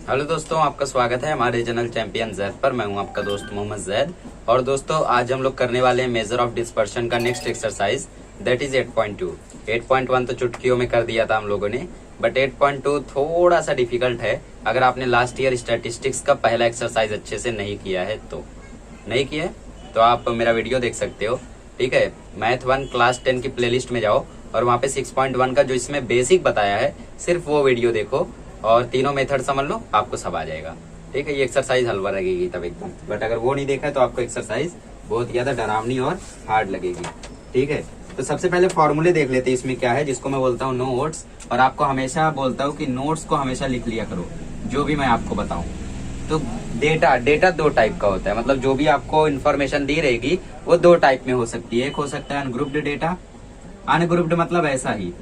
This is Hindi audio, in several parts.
हेलो दोस्तों, आपका स्वागत है हमारे चैनल चैंपियन जैद पर। मैं हूं आपका दोस्त मोहम्मद जैद। और दोस्तों, आज हम लोग करने वाले हैं मेजर ऑफ डिस्पर्शन का नेक्स्ट एक्सरसाइज, दैट इज 8.2। 8.1 तो चुटकियों में कर दिया था हम लोगों ने, बट 8.2 थोड़ा सा डिफिकल्ट है। अगर आपने लास्ट ईयर स्टैटिस्टिक्स का पहला एक्सरसाइज अच्छे से नहीं किया है तो आप मेरा वीडियो देख सकते हो। ठीक है, मैथ 1 क्लास 10 की प्लेलिस्ट में जाओ और वहाँ पे 6.1 का जो इसमें बेसिक बताया है सिर्फ वो वीडियो देखो और तीनों मेथड समझ लो, आपको सब आ जाएगा। ठीक है, ये एक्सरसाइज हलवा लगेगी तब एकदम, बट अगर वो नहीं देखा है तो आपको एक्सरसाइज बहुत ज्यादा डरावनी और हार्ड लगेगी। ठीक है, तो सबसे पहले फॉर्मूले देख लेते हैं इसमें क्या है, जिसको मैं बोलता हूँ नोट्स। और आपको हमेशा बोलता हूँ कि नोट्स को हमेशा लिख लिया करो, जो भी मैं आपको बताऊं। तो डेटा दो टाइप का होता है, मतलब जो भी आपको इन्फॉर्मेशन दी रहेगी वो दो टाइप में हो सकती है। एक हो सकता है अनग्रुप्ड डेटा। अनग्रुप्ड मतलब ऐसा ही,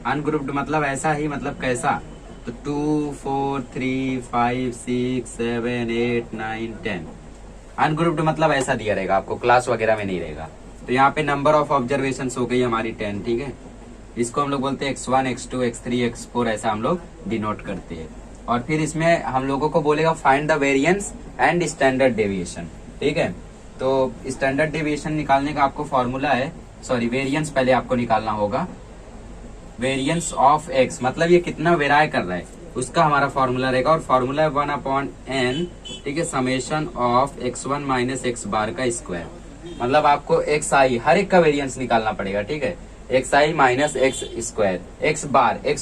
अनग्रुप्ड मतलब ऐसा ही, मतलब कैसा, तो 2, 4, 3, 5, 6, 7, 8, 9, 10। अनग्रुप्ड मतलब ऐसा दिया रहेगा आपको, क्लास वगैरह में नहीं रहेगा। तो यहाँ पे नंबर ऑफ ऑब्जर्वेशन हो गई हमारी 10। ठीक है, इसको हम लोग बोलते हैं x1, x2, x3, x4, ऐसा हम लोग डिनोट करते हैं। और फिर इसमें हम लोगों को बोलेगा find the variance and standard deviation. ठीक है, तो स्टैंडर्ड डेविएशन निकालने का आपको फॉर्मूला है, सॉरी वेरिएंस पहले आपको निकालना होगा। वेरिएंस ऑफ एक्स मतलब ये कितना वेराय कर रहा है, उसका हमारा फॉर्मूला रहेगा। और फॉर्मूला है 1/n। ठीक है, summation of x1 minus x bar का स्क्वायर। मतलब आपको एक्स आई हर एक का वेरिएंस निकालना पड़ेगा। ठीक है, x i minus x square. X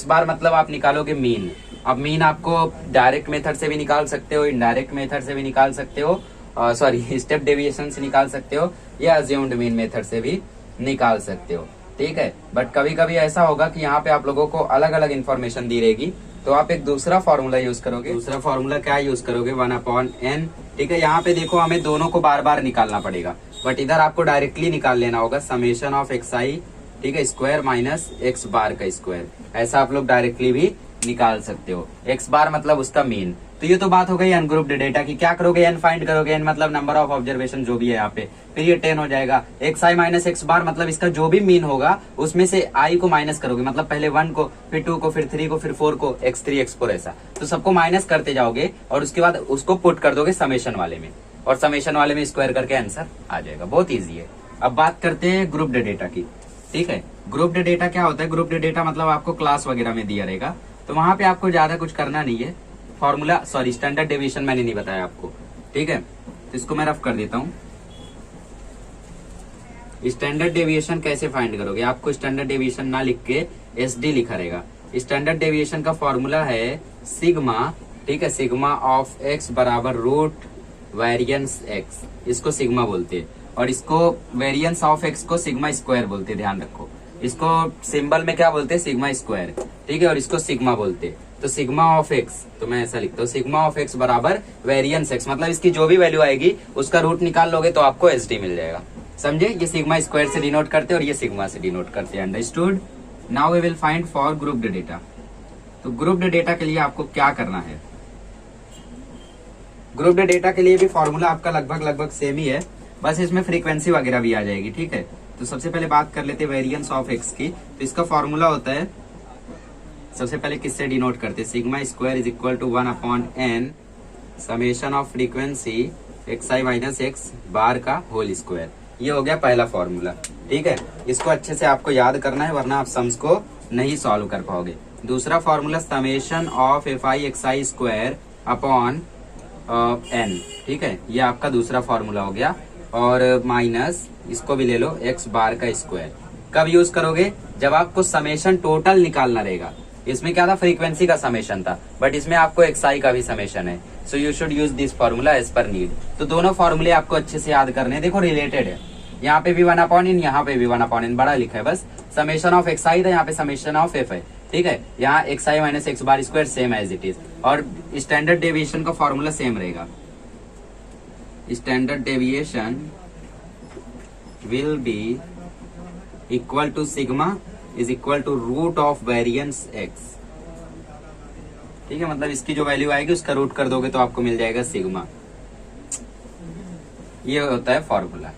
बार मतलब आप निकालोगे मीन। अब मीन आपको डायरेक्ट मेथड से भी निकाल सकते हो, इनडायरेक्ट मेथड से भी निकाल सकते हो, सॉरी स्टेप डेविएशन से निकाल सकते हो, या अज्यूम्ड मीन मेथड से भी निकाल सकते हो। ठीक है, बट कभी कभी ऐसा होगा कि यहाँ पे आप लोगों को अलग अलग इन्फॉर्मेशन दी रहेगी, तो आप एक दूसरा फॉर्मूला यूज करोगे। दूसरा फॉर्मूला क्या यूज करोगे, 1/n। ठीक है, यहाँ पे देखो हमें दोनों को बार बार निकालना पड़ेगा, बट इधर आपको डायरेक्टली निकाल लेना होगा, समेशन ऑफ एक्स आई, ठीक है, स्क्वायर माइनस एक्स बार का स्क्वायर। ऐसा आप लोग डायरेक्टली भी निकाल सकते हो। एक्स बार मतलब उसका मीन। तो ये तो बात हो गई अनग्रुप्ड डेटा की। क्या करोगे, एन फाइंड करोगे, एन मतलब नंबर ऑफ ऑब्जर्वेशन जो भी है यहाँ पे, फिर ये 10 हो जाएगा। एक्स आई माइनस एक्स बार मतलब इसका जो भी मीन होगा उसमें से आई को माइनस करोगे, मतलब पहले 1 को, फिर 2 को, फिर 3 को, फिर 4 को, x3 x4 ऐसा। तो सबको माइनस करते जाओगे और उसके बाद उसको पुट कर दोगे समेशन वाले में, और समेशन वाले में स्क्वायर करके आंसर आ जाएगा। बहुत ईजी है। अब बात करते हैं ग्रुप्ड डेटा की। ठीक है, ग्रुप्ड डेटा क्या होता है, ग्रुप्ड डेटा मतलब आपको क्लास वगैरह में दिया रहेगा, तो वहां पे आपको ज्यादा कुछ करना नहीं है। फॉर्मूला, सॉरी स्टैंडर्ड डेविएशन मैंने नहीं बताया आपको। ठीक है, तो इसको मैं रफ कर देता हूं। स्टैंडर्ड डेविएशन कैसे फाइंड करोगे, आपको स्टैंडर्ड डेविएशन ना लिख के SD लिखा रहेगा। स्टैंडर्ड डेविएशन का फॉर्मूला है सिग्मा। ठीक है, सिग्मा ऑफ x बराबर रूट वेरिएंस x, इसको सिग्मा बोलते हैं। और इसको वेरिएंस ऑफ x को सिग्मा स्क्वायर बोलते हैं, ध्यान रखो। इसको सिंबल में क्या बोलते हैं, सिग्मा स्क्वायर। ठीक है, और इसको सिग्मा बोलते हैं। तो सिग्मा ऑफ x, तो मैं ऐसा लिखता हूँ, सिग्मा ऑफ x बराबर वेरिएंस x, मतलब इसकी जो भी वैल्यू आएगी उसका रूट निकाल लोगे तो आपको SD मिल जाएगा। समझे, ये सिग्मा स्क्वायर से डिनोट करते हैं और ये सिग्मा से डिनोट करते हैं। Understood. Now we will find for grouped data. तो ग्रुप्ड डेटा के लिए आपको क्या करना है, ग्रुप्ड डेटा के लिए भी फॉर्मूला आपका लगभग सेम ही है, बस इसमें फ्रीक्वेंसी वगैरह भी आ जाएगी। ठीक है, तो सबसे पहले बात कर लेते हैं वेरिएंस ऑफ एक्स की। तो इसका फॉर्मूला होता है, सबसे पहले किससे डिनोट करते हैं, sigma square is equal to 1/n summation of frequency x i minus x bar का होल स्क्वायर। ये हो गया पहला फॉर्मूला। ठीक है, इसको अच्छे से आपको याद करना है, वरना आप सम्स को नहीं सॉल्व कर पाओगे। दूसरा formula summation of f i x i square upon n। ठीक है, ये आपका दूसरा फॉर्मूला हो गया। और माइनस इसको भी ले लो, एक्स बार का स्क्वायर। कब यूज करोगे, जब आपको समेशन टोटल निकालना रहेगा। इसमें क्या था, फ्रीक्वेंसी का समेशन था, बट इसमें आपको एक्स आई का भी समेशन है। So you should use this formula as per need. तो दोनों फॉर्मूले आपको अच्छे से याद करने हैं, देखो रिलेटेड है। यहाँ पे भी 1/n, यहाँ पे भी 1/n, बड़ा लिखा है, बस समेशन ऑफ एक्स आई था, यहाँ पे समेशन ऑफ एफ है। ठीक है, यहाँ x i minus x bar square same as it is, और स्टैंडर्ड डेविएशन का फॉर्मूला सेम रहेगा। Standard deviation will be equal to sigma is equal to root of variance x. ठीक है, मतलब इसकी जो वैल्यू आएगी उसका रूट कर दोगे तो आपको मिल जाएगा सिग्मा। ये होता है फॉर्मूला।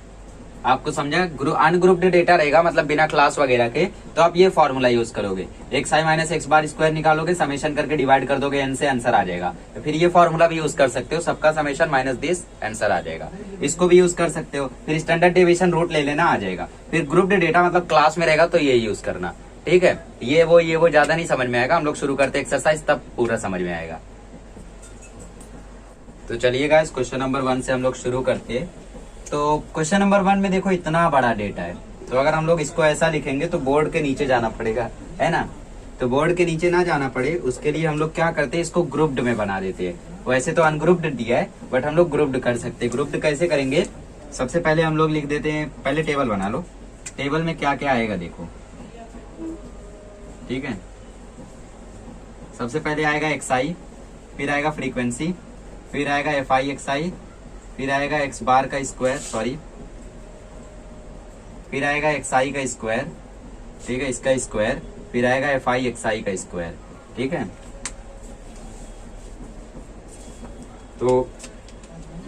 आपको समझा? अनग्रुप्ड डेटा रहेगा मतलब बिना क्लास वगैरह के, तो आप ये फॉर्मूला यूज करोगे, x i minus x bar square निकालोगे, समेशन करके डिवाइड कर दोगे एन से, आंसर आ जाएगा। तो फिर ये फॉर्मूला भी यूज कर सकते हो, सबका समेशन माइनस दिस, आंसर आ जाएगा। इसको भी यूज कर सकते हो। फिर स्टैंडर्ड डेविएशन रूट ले लेना, आ जाएगा। फिर ग्रुप्ड डेटा मतलब क्लास में रहेगा तो ये यूज करना, ठीक है। ये वो ज्यादा नहीं समझ में आएगा, हम लोग शुरू करते एक्सरसाइज तब पूरा समझ में आएगा। तो चलिए गाइस क्वेश्चन नंबर 1 से हम लोग शुरू करते हैं। तो क्वेश्चन नंबर 1 में देखो इतना बड़ा डेटा है, तो अगर हम लोग इसको ऐसा लिखेंगे तो बोर्ड के नीचे जाना पड़ेगा, है ना। तो बोर्ड के नीचे ना जाना पड़े उसके लिए हम लोग क्या करते हैं, इसको ग्रुप्ड में बना देते हैं। वैसे तो अनग्रुप्ड दिया है बट हम लोग ग्रुप्ड कर सकते हैं। ग्रुप्ड कैसे करेंगे, सबसे पहले हम लोग लिख देते हैं, पहले टेबल बना लो। टेबल में क्या क्या आएगा देखो, ठीक है। सबसे पहले आएगा एक्सआई, फिर आएगा फ्रीक्वेंसी, फिर आएगा एफ आई एक्स आई, फिर आएगा एक्स बार का स्क्वायर, सॉरी, फिर आएगा एक्स आई का स्क्वायर, ठीक है, इसका स्क्वायर, फिर आएगा एफ आई एक्स आई का स्क्वायर, ठीक है। तो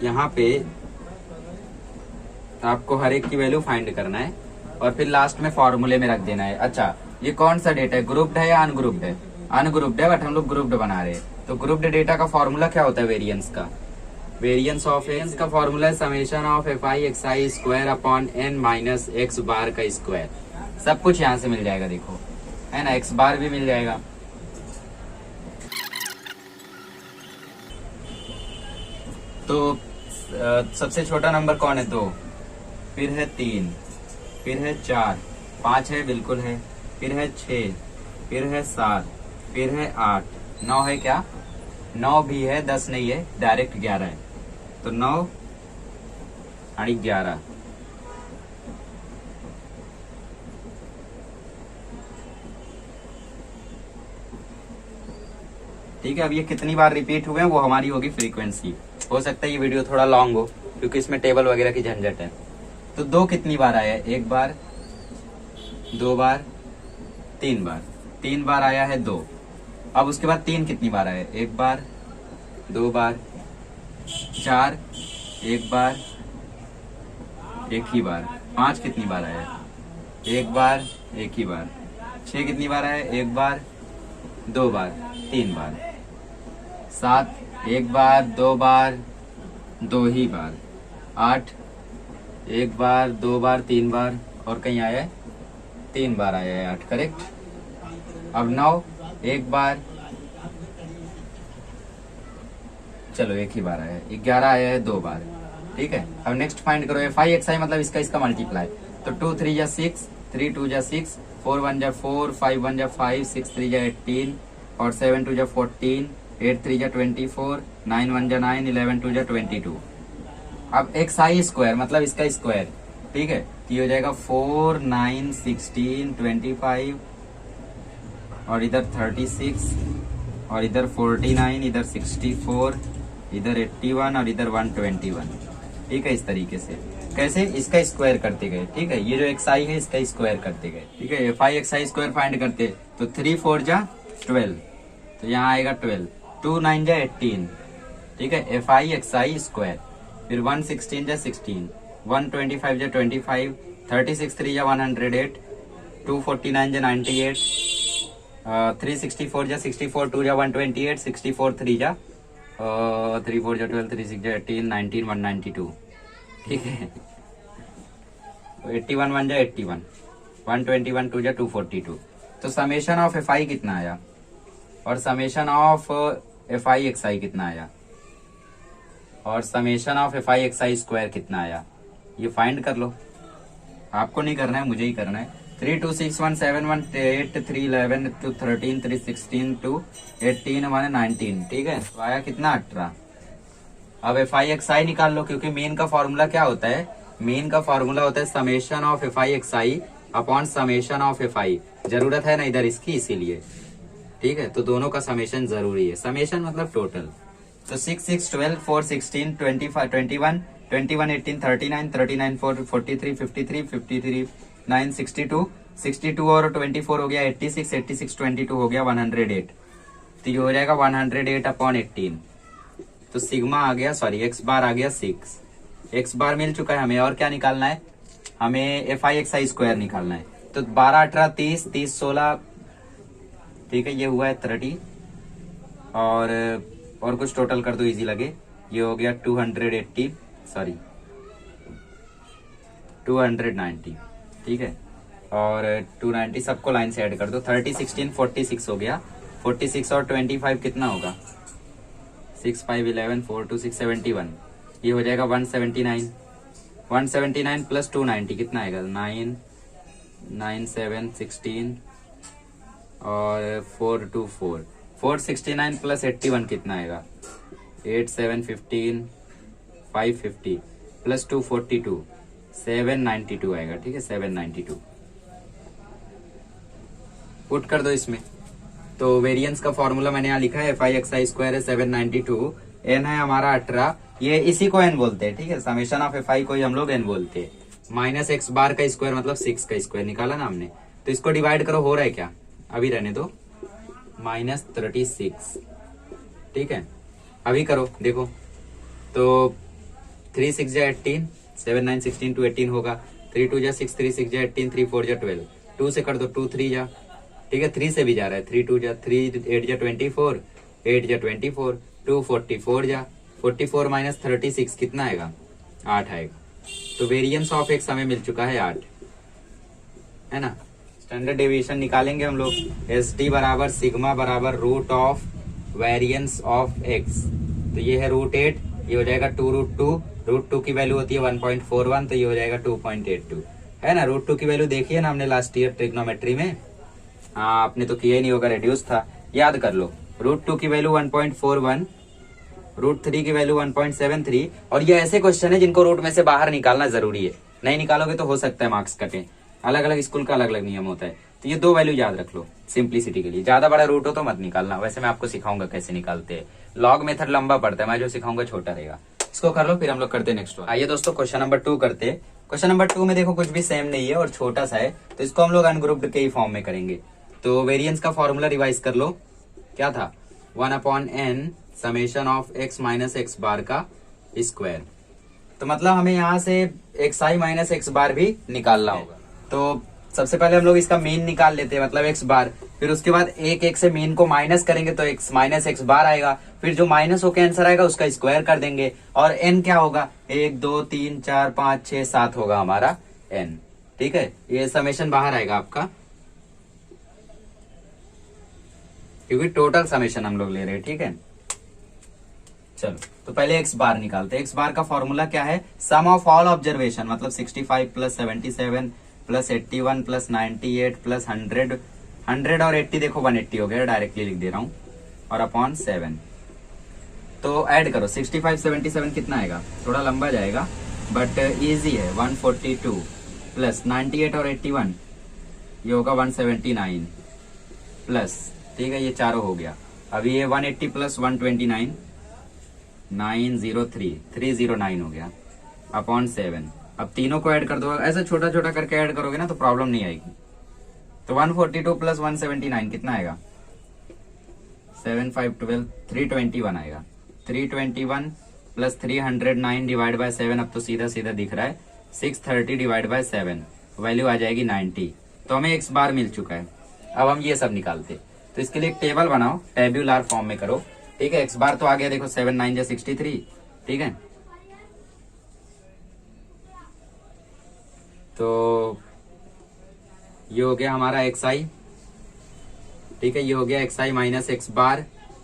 यहाँ पे आपको हर एक की वैल्यू फाइंड करना है और फिर लास्ट में फॉर्मूले में रख देना है। अच्छा, ये कौन सा डेटा है, ग्रुप्ड है या अनग्रुप्ड है? अनग्रुप्ड है बट हम लोग ग्रुप्ड बना रहे हैं। तो ग्रुप्ड डेटा का फॉर्मूला क्या होता है, वेरिएंस का। वेरिएंस ऑफ एन का फॉर्मूला है summation of f i x i square upon n minus x bar का स्क्वायर। सब कुछ यहाँ से मिल जाएगा देखो, है ना, एक्स बार भी मिल जाएगा। तो सबसे छोटा नंबर कौन है, 2, फिर है 3, फिर है 4, 5 है, बिल्कुल है, फिर है 6, फिर है 7, फिर है 8, 9 है क्या, 9 भी है, 10 नहीं है, डायरेक्ट 11 है। तो 9 आणि 11, ठीक है। अब ये कितनी बार रिपीट हुए हैं वो हमारी होगी फ्रीक्वेंसी। हो सकता है ये वीडियो थोड़ा लॉन्ग हो क्योंकि इसमें टेबल वगैरह की झंझट है। तो 2 कितनी बार आया है, 1 बार, 2 बार, 3 बार, 3 बार आया है 2। अब उसके बाद 3 कितनी बार आया है, 1 बार, 2 बार, 4, 1 बार, 1 ही बार, 5 कितनी बार आया है, 1 बार, 1 ही बार, 6 कितनी बार आया है, 1 बार, 2 बार, 3 बार, 7 1 बार, 2 बार, 2 ही बार, 8 1 बार, 2 बार, 3 बार, और कहीं आया है 3 बार आया है 8, करेक्ट। अब 9 1 बार, चलो 1 ही बार आया है, 11 आया है 2 बार, ठीक है। अब नेक्स्ट फाइंड करो एफ आई एक्स आई मतलब इसका मल्टीप्लाई। तो 2 3 जा 6, 3 2 जा 6, 4 1 जा 4, 5 1 जा 5, 6 3 जा 18, और 7 2 जा 14, 8 3 जा 24, 9 1 जा 9, 11 2 जा 22। अब एक्स आई स्क्वायर मतलब इसका स्क्वायर, ठीक है। ये हो जाएगा 4 9 16 25, और इधर 36, और इधर 49, इधर 64, इधर 81, और इधर 121, ठीक है। इस तरीके से कैसे इसका स्क्वायर करते गए, ठीक है। ये जो एक्स आई है इसका स्क्वायर करते गए, ठीक है। F i x i square find करते, तो 3 4 जा 12, तो यहाँ आएगा 12, 2 9 जा 18, ठीक है। F i x i square, फिर 1 16 जा 16, 1 25 जा 25, 36 3 जा 108, 2 49 जा 98, 3 64 जा 64, 2 जा 128, 64 3 जा 3 4 जा 12, 3 6 जा 18, 19 192, ठीक है। 81 1 जा 81, 121 2 जा 242। तो समेशन ऑफ एफ आई कितना आया और summation of f i x i कितना आया और summation of f i x i square कितना आया, ये फाइंड कर लो। आपको नहीं करना है, मुझे ही करना है। 3 2 6 1 7 1 8 3 11 2 13 3 16 2 18 1 19, ठीक है। तो आया कितना, 18। अब एफ आई एक्स आई निकाल लो, क्योंकि मेन का फॉर्मूला क्या होता है, मेन का फॉर्मूला होता है summation of f i x i upon summation of f आई। जरूरत है ना इधर इसकी, इसीलिए, ठीक है। तो दोनों का समेशन जरूरी है, समेशन मतलब टोटल। तो 6 6 12 4 16 25 21 21 18 39 39 4 43 53 53 9 62 62 और 24 हो गया 86 86 22 हो गया 108। तो ये हो जाएगा 108 अपॉन 18। तो सिग्मा आ गया, सॉरी एक्स बार आ गया 6। एक्स बार मिल चुका है हमें, और क्या निकालना है, हमें F i x i square निकालना है। तो 12 18 30 30 16, ठीक है, ये हुआ है 30, और कुछ टोटल कर दो इजी लगे। ये हो गया 280, सॉरी 290, ठीक है, और 290 सबको लाइन से ऐड कर दो। 30 16 46 हो गया। 46 और 25 कितना होगा? 6 5 11 4 2 6 71, ये हो जाएगा 179। 179 प्लस 290 कितना आएगा? 9 9 7 16 और 4 2 4, 469 प्लस 81 कितना आएगा? 8 7 15 550 प्लस 242 792 आएगा, ठीक है, 792 पुट कर दो इसमें। तो वेरिएंस का फॉर्मूला मैंने यहाँ लिखा है, F i x i square है 792, एन है हमारा 18, ये इसी को एन बोलते हैं, ठीक है, समेशन ऑफ एफ आई को ही हम लोग एन बोलते हैं। माइनस एक्स बार का स्क्वायर मतलब 6 का स्क्वायर निकाला ना हमने, तो इसको डिवाइड करो, हो रहा है क्या? अभी रहने दो, -36, ठीक है, अभी करो देखो। तो 3 6 जा 18, 7 9 16 2 18 होगा। 3 2 जा 6, 3 6 जा 18, 3 4 जा 12, 2 से कर दो, 2 3 जा, ठीक है, 3 से भी जा रहा है, 3 2 जा 3 8 जा 24, 8 जा 24, 2 44 जा 44 माइनस 36 कितना आएगा? 8 आएगा। तो वेरिएंस ऑफ एक्स हमें मिल चुका है 8, है ना। स्टैंडर्ड डेविएशन निकालेंगे हम लोग, एस डी बराबर सिग्मा बराबर root of variance of x. तो ये है √8, ये हो जाएगा 2√2, √2 की वैल्यू होती है 1.41, तो ये हो जाएगा 2.82, है ना। √2 की वैल्यू देखिए ना हमने लास्ट ईयर ट्रिग्नोमेट्री में, हाँ आपने तो किया ही नहीं होगा, रेड्यूस था, याद कर लो। √2 की वैल्यू 1.41, √3 की वैल्यू 1.73, और ये ऐसे क्वेश्चन है जिनको रूट में से बाहर निकालना जरूरी है, नहीं निकालोगे तो हो सकता है मार्क्स कटे। अलग अलग स्कूल का अलग अलग नियम होता है, तो ये 2 वैल्यू याद रख लो सिंप्लिसिटी के लिए। ज्यादा बड़ा रूट हो तो मत निकालना, वैसे मैं आपको सिखाऊंगा कैसे निकालते हैं। लॉग मेथड लंबा पड़ता है, मैं जो सिखाऊंगा छोटा रहेगा। इसको कर लो, फिर हम लोग करते हैं नेक्स्ट वन। आइए दोस्तों क्वेश्चन नंबर 2 करते हैं। क्वेश्चन नंबर 2 में देखो कुछ भी सेम नहीं है और छोटा सा है, तो इसको हम लोग अनग्रुप्ड के ही फॉर्म में करेंगे। तो वेरिएंस का फॉर्मूला रिवाइज कर लो, क्या था? 1/n summation of x minus x bar का स्क्वायर। तो मतलब हमें यहाँ से x i minus x bar भी निकालना होगा। तो सबसे पहले हम लोग इसका मीन निकाल लेते हैं, मतलब एक्स बार, फिर उसके बाद एक से मीन को माइनस करेंगे तो एक्स माइनस एक्स बार आएगा, फिर जो माइनस होकर आंसर आएगा उसका स्क्वायर कर देंगे, और एन क्या होगा? 1 2 3 4 5 6 7 होगा हमारा एन, ठीक है। ये समेशन बाहर आएगा आपका, क्योंकि टोटल समेशन हम लोग ले रहे हैं, ठीक है। चलो तो पहले एक्स बार निकालते हैं। एक्स बार का फॉर्मूला क्या है? सम ऑफ ऑल ऑब्जर्वेशन, मतलब 65 प्लस 77 प्लस 81 प्लस 98 प्लस 100, 100 और 80 देखो 180 हो गया, डायरेक्टली लिख दे रहा हूं, और अपॉन 7। तो ऐड करो, 65 77 कितना आएगा? थोड़ा लंबा जाएगा बट इजी है। 142 प्लस 98 और 81, ये होगा 179 प्लस, ठीक है, ये चारों हो गया। अभी ये 180 प्लस 129, 903 309 हो गया, अपॉन 7। अब तीनों को ऐड कर दो, ऐसे छोटा छोटा करके ऐड करोगे ना तो प्रॉब्लम नहीं आएगी। तो 142 प्लस 179 कितना आएगा? 7 5 12 321 आएगा। 321 प्लस 309 डिवाइड बाय 7, अब तो सीधा सीधा दिख रहा है, 630 डिवाइड बाय 7, वैल्यू आ जाएगी 90। तो हमें एक्स बार मिल चुका है। अब हम ये सब निकालते, तो इसके लिए एक टेबल बनाओ, टेब्यूलर फॉर्म में करो, ठीक है। एक्स बार तो आ गया, देखो 7 9 जा 63, ठीक है। तो ये हो गया हमारा एक्स आई, ठीक है, ये हो गया एक्स आई माइनस एक्स बार,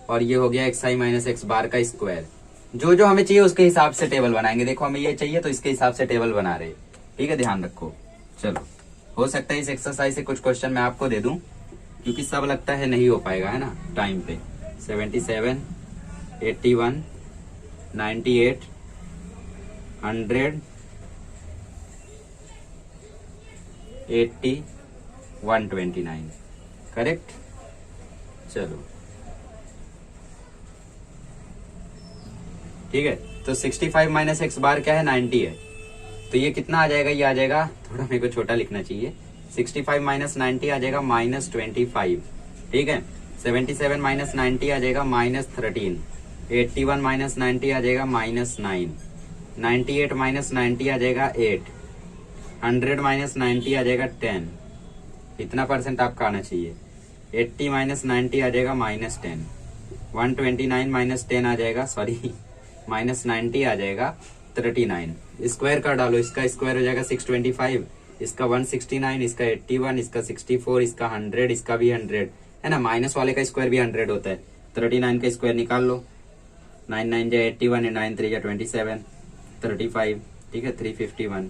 और ये हो गया x i minus x bar का स्क्वायर। जो जो हमें चाहिए उसके हिसाब से टेबल बनाएंगे। देखो हमें ये चाहिए तो इसके हिसाब से टेबल बना रहे, ठीक है, ध्यान रखो। चलो, हो सकता है इस एक्सरसाइज से कुछ क्वेश्चन मैं आपको दे दूं, क्योंकि सब लगता है नहीं हो पाएगा, है ना, टाइम पे। 77 81 98 100 80 129, करेक्ट। चलो ठीक है, तो 65 माइनस एक्स बार क्या है? 90 है। तो ये कितना आ जाएगा? ये आ जाएगा, थोड़ा मेरे को छोटा लिखना चाहिए, 65 माइनस 90 आ जाएगा -25, ठीक है। 77 माइनस 90 आ जाएगा -13, 81 माइनस 90 आ जाएगा -9, 98 माइनस 90 आ जाएगा 8, 100 माइनस 90 आ जाएगा 10, इतना परसेंट आपका आना चाहिए। 80 माइनस 90 आ जाएगा -10। 129 माइनस 10 आ जाएगा, सॉरी माइनस 90 आ जाएगा 39। स्क्वायर कर डालो, इसका स्क्वायर हो जाएगा 625, इसका 169, इसका 81, इसका 64, इसका 100, इसका भी 100 है ना। माइनस वाले का स्क्वायर भी 100 होता है। 39 का स्क्वायर निकाल लो, 9 9 जा 81, 9 3 जा 27, 35, ठीक है 351,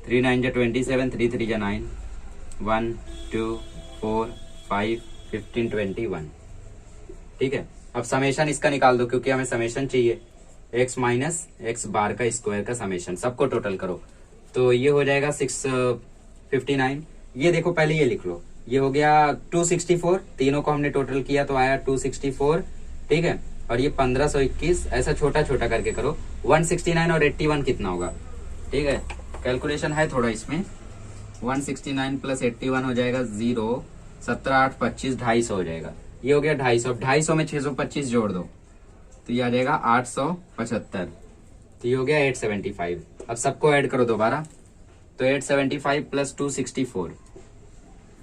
3 9 जा 27, 3 3 जा 9, 1 2 4 5 15 21, ठीक है। अब समेशन इसका निकाल दो, क्योंकि हमें समेशन चाहिए, x माइनस एक्स बार का स्क्वायर का समेशन, सबको टोटल करो तो ये हो जाएगा 659। ये देखो पहले ये लिख लो, ये हो गया 264, तीनों को हमने टोटल किया तो आया 264, ठीक है। और ये 1521, ऐसा छोटा छोटा करके करो। 169 और 81 कितना होगा, ठीक है, कैलकुलेशन है थोड़ा इसमें। 169 प्लस 81 हो जाएगा 0, 17 8 25, 250 हो जाएगा। ये हो गया 250। अब 250 में 625 जोड़ दो तो ये आ जाएगा 875, तो ये हो गया 875। अब सबको ऐड करो दोबारा, तो 875 प्लस 264,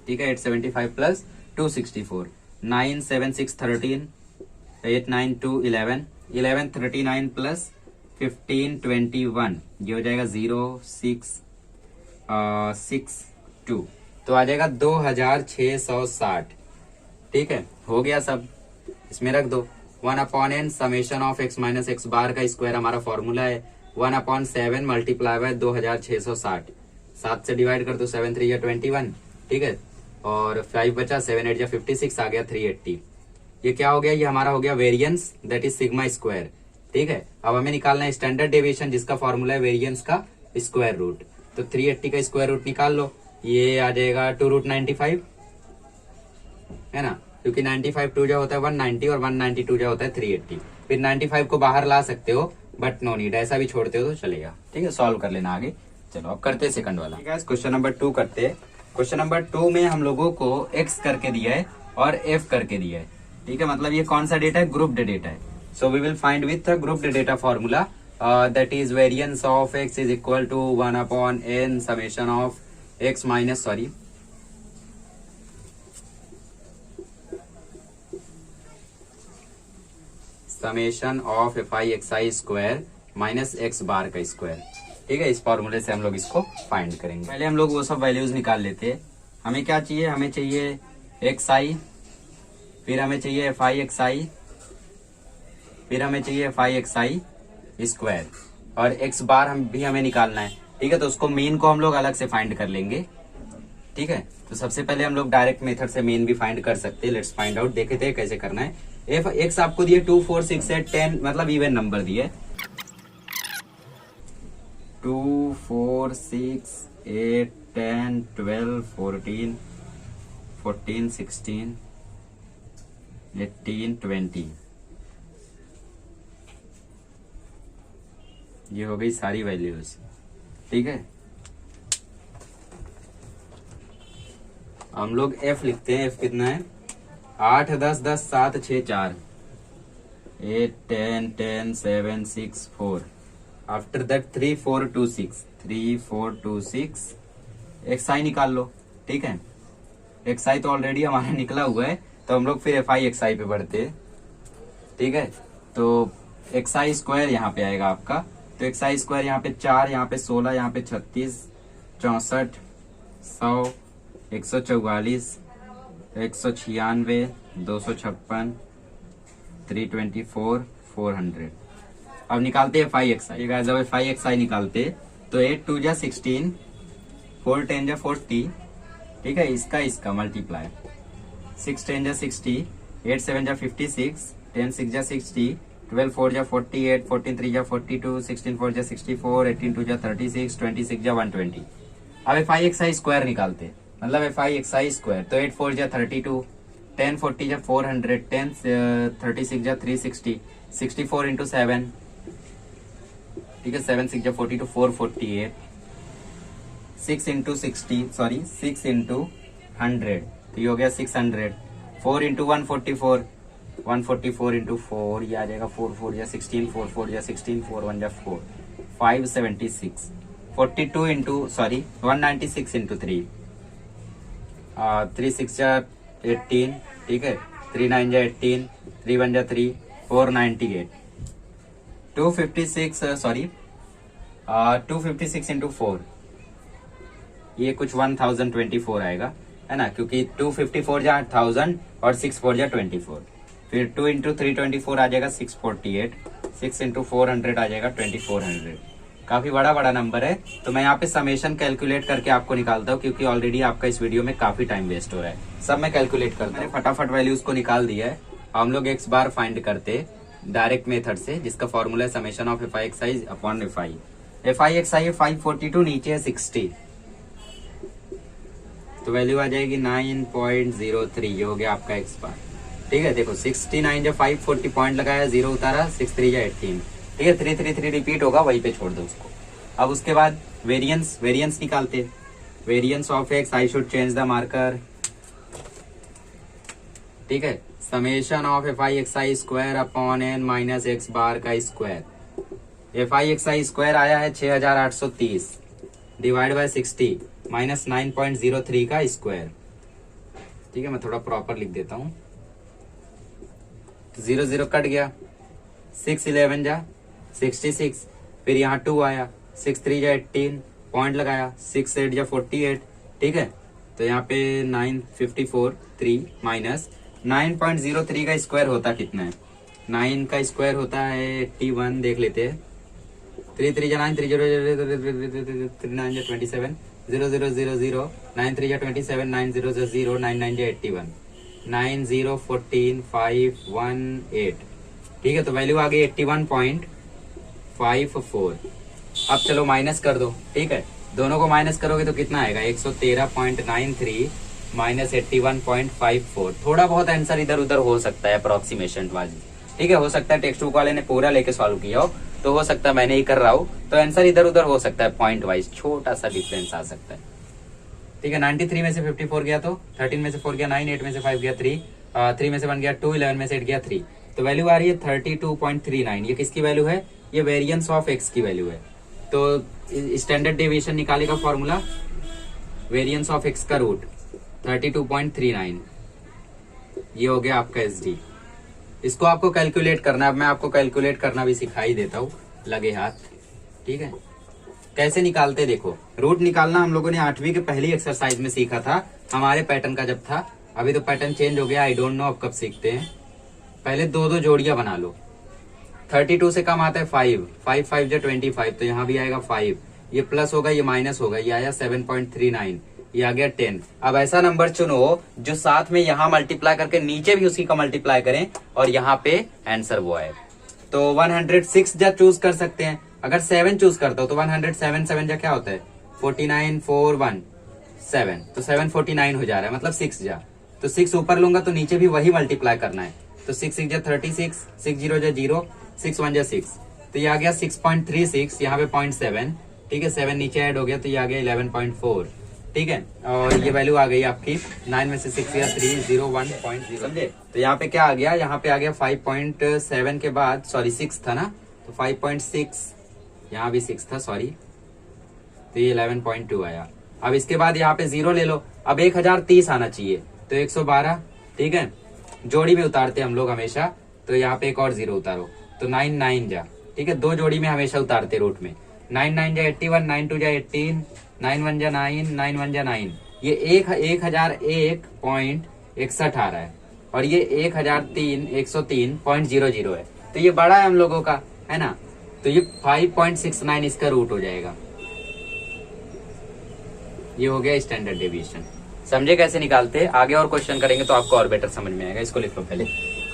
ठीक है, 875 प्लस 264, 9 7 6 13, 8 9 2 11, 11 39 प्लस 15 21, ये हो जाएगा 0 6 6 2, तो आ जाएगा 2660, ठीक है। हो गया सब, इसमें रख दो। 1/n summation of x minus x bar का स्क्वायर हमारा फॉर्मूला है 1/7 मल्टीप्लाई बाय 2660, 7 से डिवाइड कर दो, 7 3 या 21, ठीक है, और 5 बचा, 7 8 या 56, आ गया 380। ये क्या हो गया, ये हमारा हो गया variance, that is sigma square, ठीक है। अब हमें निकालना है स्टैंडर्ड डेविएशन, जिसका फॉर्मूला है वेरिएंस का स्क्वायर रूट, तो 380 का स्क्वायर रूट निकाल लो, ये आ जाएगा 2√95, है ना, क्योंकि 95 2 जा होता है 190 और 192 जा होता है 380। फिर 95 को बाहर ला सकते हो, बट नो नीड, ऐसा भी छोड़ते हो तो चलेगा, ठीक है। सॉल्व कर लेना आगे। चलो अब करते हैं सेकंड वाला, ठीक है। क्वेश्चन नंबर 2 करते हैं। क्वेश्चन नंबर 2 में हम लोगों को x करके दिया है और f करके दिया है, ठीक है। मतलब ये कौन सा डेटा है, ग्रुप्ड डेटा है। So we will find with grouped data formula, that is variance of x is equal to 1/n summation of x minus, sorry summation of fi square minus x bar का स्क्वायर, ठीक है। इस फॉर्मूले से हम लोग इसको फाइंड करेंगे। पहले हम लोग वो सब वैल्यूज निकाल लेते हैं। हमें क्या चाहिए, हमें चाहिए xi, फिर हमें चाहिए fi, फिर हमें चाहिए fi स्क्वायर, और x बार हमें निकालना है, ठीक है। तो उसको मीन को हम लोग अलग से फाइंड कर लेंगे, ठीक है। तो सबसे पहले हम लोग डायरेक्ट मेथड से मीन भी फाइंड कर सकते हैं। लेट्स फाइंड आउट, देखते हैं कैसे करना है। x आपको दिए 2 4 6 8 10, मतलब इवन नंबर दिए 2 4 6 8 10 12 14 14 16 18 20, ये हो गई सारी वैल्यूज, ठीक है। हम लोग f लिखते हैं। f कितना है, 8 10 10 7 6 4, 8 10 10 7 6 4, आफ्टर दैट 3 4 2 6, 3 4 2 6, xi निकाल लो, ठीक है। xi तो ऑलरेडी हमारा निकला हुआ है, तो हम लोग फिर fi पे बढ़ते हैं, ठीक है। तो xi स्क्वायर यहाँ पे आएगा आपका, तो xi स्क्वायर यहाँ पे 4, यहाँ पे 16, यहाँ पे 36 64 100 144 196 256 324 400। अब निकालते हैं fi, ठीक है। जब fi निकालते तो 8 2 जा 16, 4 10 जा 40, ठीक है, इसका मल्टीप्लाई, 6 10 जा 60, 8 7 जा 56, 10 6 जा 60, 12 4 जा 48, 14 3 जा 42, 16 4 जा 64, 18 2 जा 36, 26 जा 120। अब fi स्क्वायर निकालते, मतलब fi स्क्वायर, तो 8 4 जा 32, 10 40 जा 400, 10 36 जा 360, 64 इंटू 7, ठीक है, 7 6 जा 42 448, 6 इंटू 60, सॉरी 6 इंटू 100, तो ये हो गया 600, 4 इंटू 144, 144 इंटू 4, ये आ जाएगा 4 4 या 16, 4 4 या 16, 4 1 जा 4, 576, 42 इंटू सॉरी 196 इंटू 3, 3 6 जा 18, ठीक है, 3 9 जा 18, 3 1 जा 3, 498, 256 इंटू 4, ये कुछ 1024 आएगा, है ना, क्योंकि 254 जा 1000 और 6 4 जा 24, फिर 2 इंटू 324 आ जाएगा 648, 6 इंटू 400 आ जाएगा 2400। काफी बड़ा बड़ा नंबर है, तो मैं यहाँ पे समेशन कैलकुलेट करके आपको निकालता हूँ, क्योंकि ऑलरेडी आपका इस वीडियो में काफी टाइम वेस्ट हो रहा है। सब मैं कैलकुलेट करता हूँ, फटाफट वैल्यूज को निकाल दिया है। हम लोग एक्स बार फाइंड करते डायरेक्ट मेथड से, जिसका फॉर्मूला है summation of f i x i upon f i. F i x i 542, नीचे है 60, तो वैल्यू आ जाएगी 9.03। ये हो गया आपका एक्स बार, ठीक है। देखो 69 जब 540 पॉइंट लगाया, 0 उतारा, 6 3 18, ठीक है, 333 रिपीट होगा, वहीं पे छोड़ दो उसको। अब उसके बाद वेरिएंस निकालते, variance of x, I should change the marker, ठीक है। Summation of f i x i square upon n minus x bar का square. F i x i square आया है 6830 डिवाइड बाय 60 माइनस 9.03 का स्क्वायर, ठीक है। मैं थोड़ा प्रॉपर लिख देता हूं, 0 0 कट गया, 6 11 जा 66, फिर यहाँ 2 आया, 6 3 जा 18, पॉइंट लगाया, 6 8 जा 48, ठीक है। तो यहाँ पे 954 3 माइनस 9.03 का स्क्वायर होता कितना है, 9 का स्क्वायर होता है 81, देख लेते हैं। 3 3 जा 9, 3 0 3 9 जा 27, 0 0 0 0, 9 3 जा 27, 9 0 0, 9 9 जा 81, 9 0 14 5 1 8, ठीक है। तो वैल्यू आ गई 81.54। अब चलो माइनस कर दो, ठीक है, दोनों को माइनस करोगे तो कितना आएगा, 113.93 माइनस 81.54। थोड़ा बहुत आंसर इधर उधर हो सकता है अप्रोक्सीमेशन वाली, ठीक है, हो सकता है टेक्स्ट बुक वाले ने पूरा लेके सॉल्व किया हो, तो हो सकता है मैंने ही कर रहा हूँ, तो आंसर इधर उधर हो सकता है, पॉइंट वाइज छोटा सा डिफरेंस आ सकता है, ठीक है। 93 में से 54 गया तो 13 में से 4 गया 9, 8 में से 5 गया 3, 3 में से 1 गया 2, 11 में से 8 गया 3, तो वैल्यू आ रही है 32.39। ये किसकी वैल्यू है, ये वेरिएंस ऑफ एक्स की वैल्यू है। तो स्टैंडर्ड डेविएशन निकालेगा फॉर्मूला, वेरिएंस ऑफ एक्स का रूट 32.39, ये हो गया आपका एस डी। इसको आपको कैलकुलेट करना है, अब मैं आपको कैलकुलेट करना भी सिखा ही देता हूँ, लगे हाथ, ठीक है। कैसे निकालते, देखो रूट निकालना हम लोगों ने 8वीं के पहली एक्सरसाइज में सीखा था, हमारे पैटर्न का जब था। अभी तो पैटर्न चेंज हो गया, आई डोंट नो अब कब सीखते हैं। पहले दो दो जोड़ियां बना लो, 32 से कम आता है 5, 5 5 जा 25, तो यहाँ भी आएगा 5, ये प्लस होगा ये माइनस होगा, ये आया 7.39, ये आ गया 10। अब ऐसा नंबर चुनो जो साथ में यहाँ मल्टीप्लाई करके नीचे भी उसी का मल्टीप्लाई करें और यहाँ पे आंसर वो आए। तो 106 जा चूज कर सकते हैं। अगर 7 चूज करता हो तो 107 7 जा क्या होता है 49 4 1 7, तो 749 हो जा रहा है, मतलब 6 जा, तो 6 ऊपर लूंगा तो नीचे भी वही मल्टीप्लाई करना है, तो 6 6 जा 36, 6 0 जा 0, 6 1 जा 6, तो ये आ गया 6.36, यहाँ पे 0.7, ठीक है, 7 नीचे ऐड हो गया तो ये आ गया 11.4, ठीक है। और ये वैल्यू आ गई आपकी 9 में से 6 या 301.0, समझे। तो यहाँ पे क्या आ गया, यहाँ पे आ गया 5.7 के बाद, सॉरी 6 था ना, तो 5.6, यहाँ भी 6 था सॉरी, तो ये 11.2 आया। अब इसके बाद यहाँ पे 0 ले लो, अब 1030 आना चाहिए, तो 112, ठीक है, जोड़ी में उतारते हम लोग हमेशा, तो यहाँ पे एक और 0 उतारो, तो 9 9 जा, ठीक है, दो जोड़ी में हमेशा उतारते रूट में, 9 9 जा 81, 9 2 जा 18, 9 1 जा 9, 9 1 जा 9, ये 1001.61 आ रहा है, और ये 103.00 है, तो ये बड़ा है हम लोगों का, है ना, तो ये 5.69 इसका रूट हो जाएगा। ये हो गया स्टैंडर्ड डेविएशन। समझे कैसे निकालते हैं, आगे और क्वेश्चन करेंगे तो आपको और बेटर समझ में आएगा। इसको लिख लो पहले।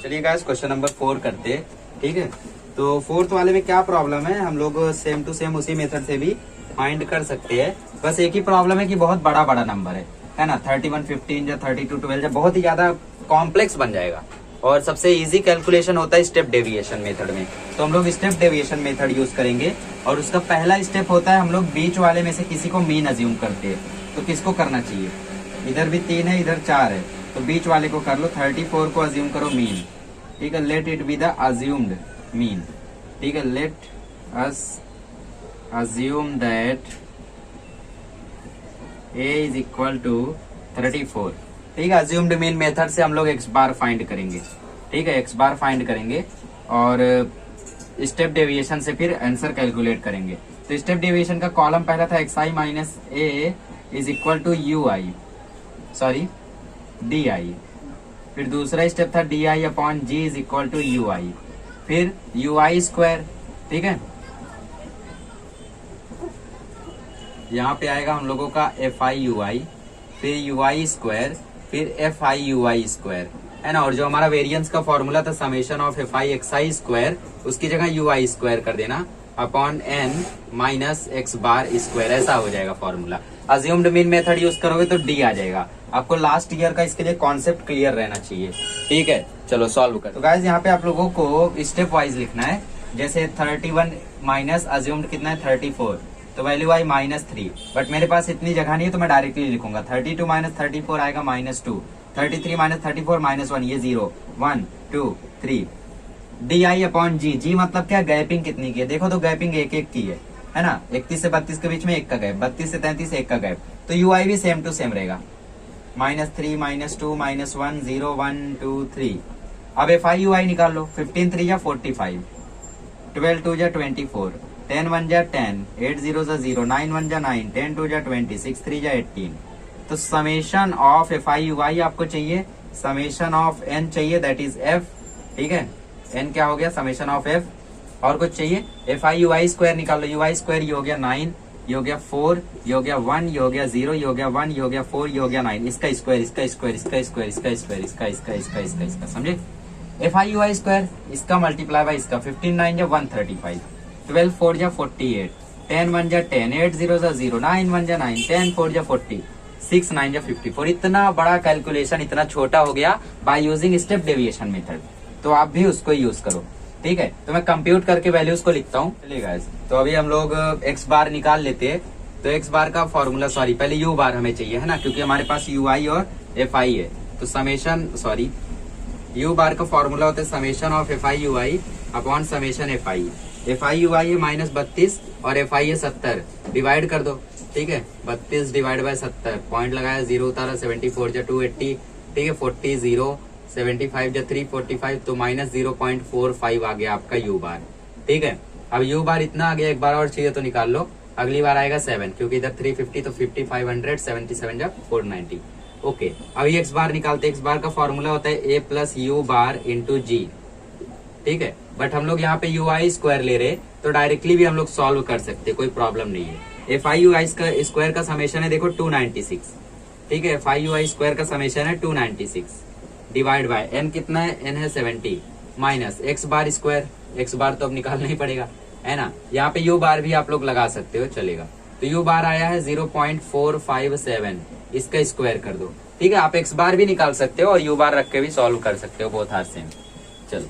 चलिए गाइस क्वेश्चन नंबर 4 करते हैं, ठीक है। तो 4th वाले में क्या प्रॉब्लम है, हम लोग सेम टू सेम उसी मेथड से भी फाइंड कर सकते हैं, बस एक ही प्रॉब्लम है कि बहुत बड़ा बड़ा नंबर है ना, 31 15 या 32 12 या बहुत ही ज्यादा कॉम्प्लेक्स बन जाएगा। और सबसे इजी कैलकुलेशन होता है स्टेप डेविएशन मेथड में, तो हम लोग स्टेप डेविएशन मेथड यूज करेंगे। और उसका पहला स्टेप होता है हम लोग बीच वाले में से किसी को मीन अज्यूम करते हैं, तो किसको करना चाहिए, इधर भी 3 है इधर 4 है, तो बीच वाले को कर लो, 34 को अज्यूम करो मीन, ठीक है, let it be the assumed mean, ठीक है, let us assume that a is equal to 34। ठीक है, assumed mean मेथड से हम लोग x बार फाइंड करेंगे। ठीक है, x बार फाइंड करेंगे और स्टेप डेविएशन से फिर आंसर कैलकुलेट करेंगे। तो स्टेप डेविएशन का कॉलम पहला था xi minus a is equal to ui, sorry di। फिर दूसरा स्टेप था di upon g is equal to ui, फिर ui स्क्वायर। ठीक है, यहाँ पे आएगा हम लोगों का fi ui, फिर ui स्क्वायर, फिर fi ui स्क्वायर, है ना। और जो हमारा वेरिएंस का फॉर्मूला था summation of fi xi square, उसकी जगह ui स्क्वायर कर देना upon n minus x bar square, ऐसा हो जाएगा formula. Assumed mean method use करोगे तो d आ जाएगा। आपको लास्ट ईयर का इसके लिए कॉन्सेप्ट क्लियर रहना चाहिए। ठीक है, चलो सॉल्व कर। तो गाइस यहाँ पे आप लोगों को स्टेप वाइज लिखना है। जैसे 31 माइनस अज्यूम्ड कितना है 34, तो वैल्यू आई -3। बट मेरे पास इतनी जगह नहीं है तो मैं डायरेक्टली लिखूंगा 32 माइनस 34 आएगा -2, 33 माइनस 34 -1, ये 0 1 2 3। डी आई अपॉन जी, जी मतलब क्या, गैपिंग कितनी की है, देखो तो गैपिंग एक एक की है ना। 31 से 32 के बीच में एक का गैप, 32 से 33 एक का गैप, तो यू आई भी सेम टू सेम रहेगा। -3 -2 -1 0 1 2 3। अब एफ आई यू आई निकाल लो। 15 3 जा 45, 12 2 जा 24, 10 1 जा 10, 8 0 जा 0, 9 1 जा 9, 10 2 जा 20, 6 3 जा 18। तो summation of f i u i आपको चाहिए, समेशन ऑफ एन चाहिए, दैट इज एफ। ठीक है, एन क्या हो गया, समेशन ऑफ एफ। और कुछ चाहिए, F i u i square निकाल लो। यू आई स्क्वायर ये हो गया 9, ये हो गया 4, ये हो गया 1, ये हो गया 0, ये हो गया 1, ये हो गया 4, ये हो गया 9। इसका स्क्वायर, इसका स्क्वायर, इसका स्क्वायर, इसका स्क्वायर, इसका, समझे। F i u i square इसका मल्टीप्लाई बाय इसका, 15 9 जा 135, 12 4 जा 48, 10 1 जा 10, 8 0 जा 0, 9 1 जा 9, 10 4 जा 40, 6 9 जा 54। इतना बड़ा कैलकुलेशन इतना छोटा हो गया by using step deviation method. तो आप भी उसको यूज करो। ठीक है, तो मैं कंप्यूट करके वैल्यूज को लिखता हूँ। चलिए गाइस, तो अभी हम लोग एक्स बार निकाल लेते हैं। तो एक्स बार का फॉर्मूला, सॉरी पहले यू बार हमें चाहिए, है ना, क्योंकि हमारे पास यू आई और एफ आई है। तो समेशन, सॉरी यू बार का फॉर्मूला होता है summation of f i u i upon summation f i. F i u i है -32 और एफ आई है 70, डिवाइड कर दो। ठीक है, 32 डिवाइड बाय 70, पॉइंट लगाया 0 उतारा, 74 जा 280। ठीक है, 40 0, 75 जा 345, तो -0.45 आ गया आपका यू बार। ठीक है, अब यू बार इतना आ गया, एक बार और चाहिए तो निकाल लो। अगली बार आएगा 7, क्योंकि इधर 350 तो 5500, 77 जा 490। ओके, अब ये एक्स बार निकालते। एक्स बार का फॉर्मूला होता है ए प्लस यू बार इंटू जी। ठीक है, बट हम लोग यहाँ पे यू आई स्क्वायर ले रहे, तो डायरेक्टली भी हम लोग सॉल्व कर सकते, कोई प्रॉब्लम नहीं है। F i u i square का समेशन है देखो 296। ठीक है, F i u i square का समेशन है 296 डिवाइड बाय एन कितना है, एन है 70 minus x bar square. X बार तो अब निकालना ही पड़ेगा, है ना। यहाँ पे यू बार भी आप लोग लगा सकते हो, चलेगा। तो यू बार आया है 0.457, इसका स्क्वायर कर दो। ठीक है, आप एक्स बार भी निकाल सकते हो और यू बार रख के भी सॉल्व कर सकते हो, बोथ आर सेम। चलो,